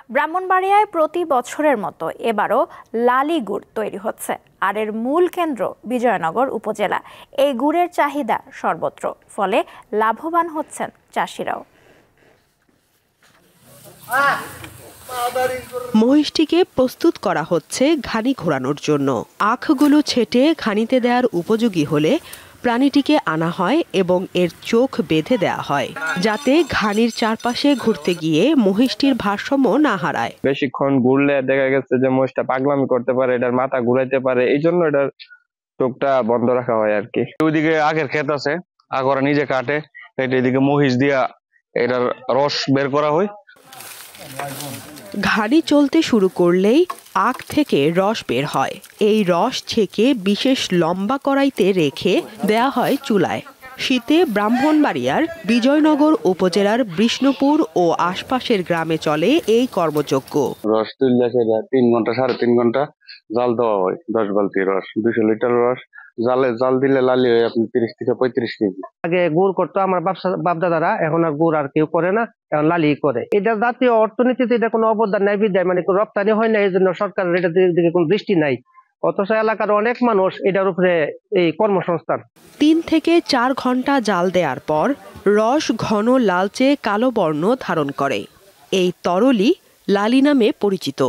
ব্রাহ্মণবাড়িয়ায় প্রতি বছরের মতো এবারও লালি গুড় তৈরি হচ্ছে, আর এর মূল কেন্দ্র বিজয়নগর উপজেলা। এই গুড়ের চাহিদা সর্বত্র, ফলে লাভবান হচ্ছেন চাষিরাও। মহিষটিকে প্রস্তুত করা হচ্ছে ঘানি ঘোরানোর জন্য। আখগুলো ছেটে ঘানিতে দেওয়ার উপযোগী হলে প্রাণীটিকে আনা হয় এবং এর চোখ বেঁধে দেওয়া হয়, যাতে ঘানির চারপাশে ঘুরতে গিয়ে মহিষটির ভারসাম্য না হারায়। বেশিক্ষণ ঘুরলে দেখা গেছে যে মহিষটা পাগলামি করতে পারে, এটার মাথা ঘুরাইতে পারে, এই জন্য এটার চোখটা বন্ধ রাখা হয় আর কি। ওইদিকে আগের ক্ষেত আছে, আগ ওরা নিজে কাটে, এদিকে মহিষ দিয়া এটার রস বের করা হয়। ঘানি চলতে শুরু করলেই আখ থেকে রস বের হয়। এই রস ছেঁকে বিশেষ লম্বা কড়াইতে রেখে দেয়া হয় চুলায়। শীতে ব্রাহ্মণবাড়িয়ার বিজয়নগর উপজেলার বিষ্ণুপুর ও আশপাশের গ্রামে চলে এই কর্মযজ্ঞ। রস তুললে 3 ঘন্টা 3.5 ঘন্টা জাল দেওয়া হয়। 10 বালতি রস, 200 লিটার রস জাল দিলে লালি হয় আপনি 30 থেকে 35 কেজি। আগে গুড় করতো আমার বাপদাদারা, এখন আর গুড় আর কেউ করে না, এখন লালি করে। এটা জাতীয় অর্থনীতিতে এটা কোনো অবদান নাই বিদায়, মানে রপ্তানি হয় না, এই জন্য সরকারের এটার দিকে কোনো দৃষ্টি নাই। অথচ এলাকার অনেক মানুষ এটার উপরে এই কর্মসংস্থান। 3 থেকে 4 ঘন্টা জাল দেওয়ার পর রস ঘন লালচে কালো বর্ণ ধারণ করে। এই তরলই লালি নামে পরিচিত।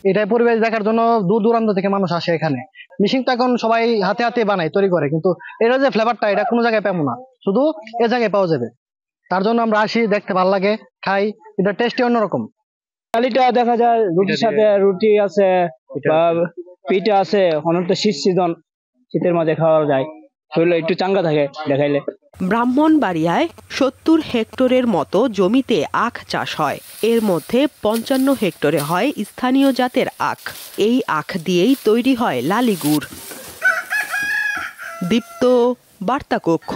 এটাই পরিবেশ দেখার জন্য দূর দূরান্ত থেকে মানুষ আসে এখানে। মিশিং তো এখন সবাই হাতে হাতে বানায়, তৈরি করে, কিন্তু এটা যে ফ্লেভারটা এটা কোনো জায়গায় পাবো না, শুধু এ জায়গায় পাওয়া যাবে। তার জন্য আমরা আসি, দেখতে ভালো লাগে, খাই, এটা টেস্টই অন্যরকম। লালিটা দেখা যায় রুটির সাথে, রুটি আছে বা পিঠা আছে, অনেকটা শীতের মাঝে খাওয়া যায়, শরীরে একটু চাঙ্গা থাকে দেখাইলে। ব্রাহ্মণবাড়িয়ায় 70 হেক্টরের মতো জমিতে আখ চাষ হয়। এর মধ্যে 55 হেক্টরে হয় স্থানীয় জাতের আখ। এই আখ দিয়েই তৈরি হয় লালি গুড়। দীপ্ত, বার্তা কক্ষ।